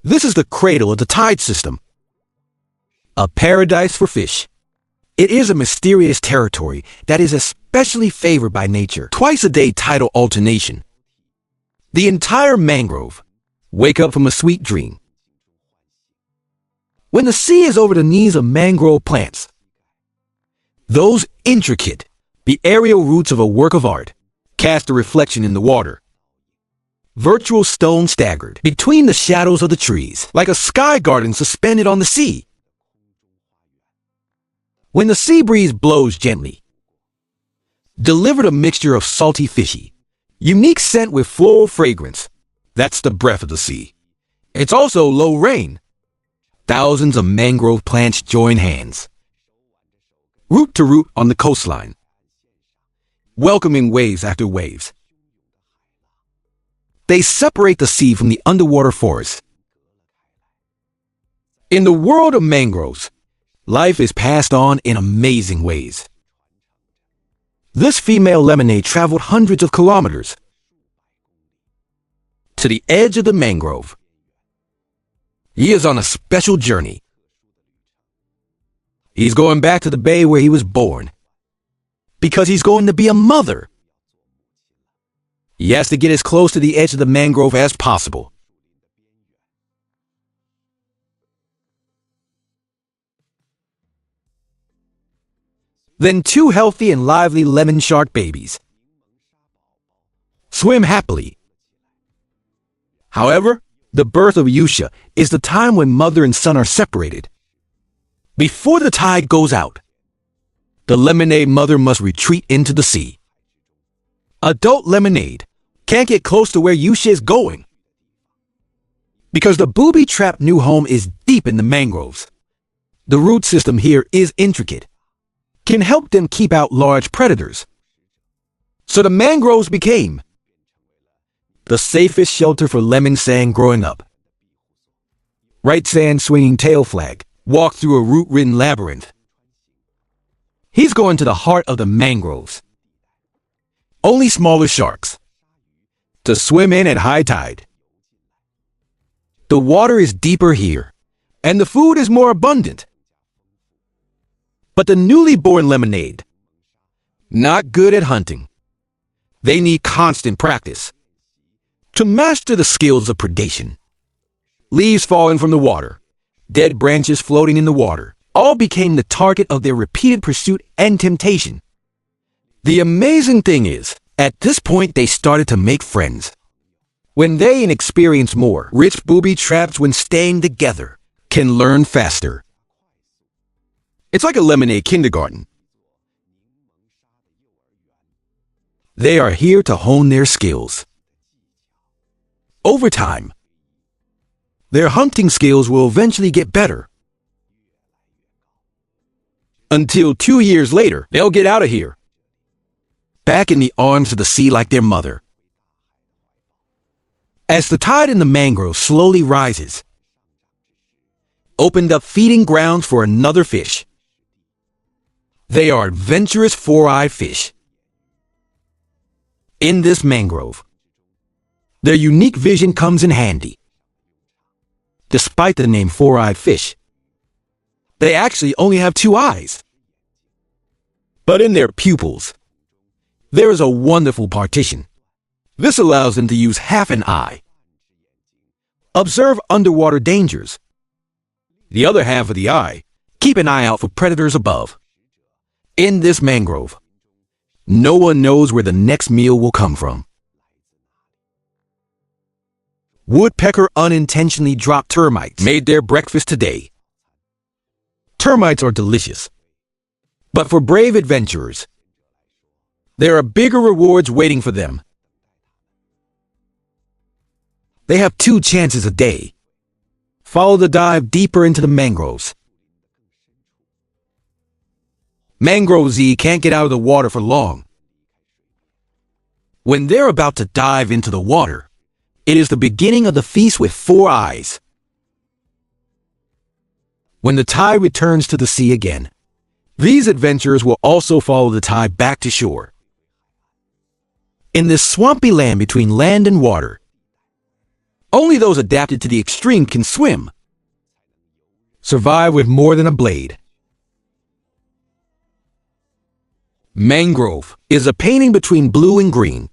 This is the cradle of the tide system, a paradise for fish. It is a mysterious territory that is especially favored by nature. Twice-a-day tidal alternation. The entire mangrove wake up from a sweet dream. When the sea is over the knees of mangrove plants, those intricate, the aerial roots of a work of art, cast a reflection in the water. Virtual stone staggered between the shadows of the trees, like a sky garden suspended on the sea. When the sea breeze blows gently, delivered a mixture of salty fishy, unique scent with floral fragrance. That's the breath of the sea. It's also low rain. Thousands of mangrove plants join hands, root to root on the coastline, welcoming waves after waves. They separate the sea from the underwater forest. In the world of mangroves, life is passed on in amazing ways. This female lemonade traveled hundreds of kilometers to the edge of the mangrove. He is on a special journey. He's going back to the bay where he was born, because he's going to be a mother. He has to get as close to the edge of the mangrove as possible. Then two healthy and lively lemon shark babies swim happily. However, the birth of Yusha is the time when mother and son are separated. Before the tide goes out, the lemonade mother must retreat into the sea. Adult lemonade can't get close to where Yusha is going, because the booby-trapped new home is deep in the mangroves. The root system here is intricate, can help them keep out large predators. So the mangroves became the safest shelter for lemon sand growing up. Right sand swinging tail flag walked through a root-ridden labyrinth. He's going to the heart of the mangroves. Only smaller sharks to swim in at high tide. The water is deeper here, and the food is more abundant. But the newly born lemonade, not good at hunting. They need constant practice to master the skills of predation. Leaves falling from the water, dead branches floating in the water, all became the target of their repeated pursuit and temptation. The amazing thing is, at this point they started to make friends. When they experience more, rich booby traps when staying together can learn faster. It's like a lemonade kindergarten. They are here to hone their skills. Over time, their hunting skills will eventually get better. Until 2 years later, they'll get out of here, back in the arms of the sea like their mother. As the tide in the mangrove slowly rises, opened up feeding grounds for another fish. They are adventurous four-eyed fish. In this mangrove, their unique vision comes in handy. Despite the name four-eyed fish, they actually only have 2 eyes. But in their pupils, there is a wonderful partition. This allows them to use half an eye. Observe underwater dangers. The other half of the eye, keep an eye out for predators above. In this mangrove, no one knows where the next meal will come from. Woodpecker unintentionally dropped termites, made their breakfast today. Termites are delicious, but for brave adventurers, there are bigger rewards waiting for them. They have 2 chances a day. Follow the dive deeper into the mangroves. Mangrove Z can't get out of the water for long. When they're about to dive into the water, it is the beginning of the feast with 4 eyes. When the tide returns to the sea again, these adventurers will also follow the tide back to shore. In this swampy land between land and water, Only those adapted to the extreme can swim. Survive with more than a blade. Mangrove is a painting between blue and green.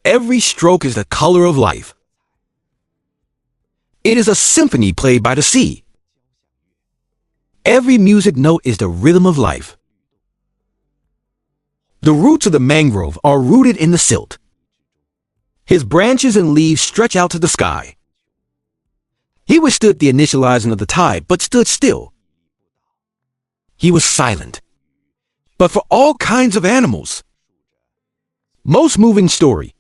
Every stroke is the color of life. It is a symphony played by the sea. Every music note is the rhythm of life. The roots of the mangrove are rooted in the silt. His branches and leaves stretch out to the sky. He withstood the initializing of the tide, but stood still. He was silent, but for all kinds of animals. Most moving story.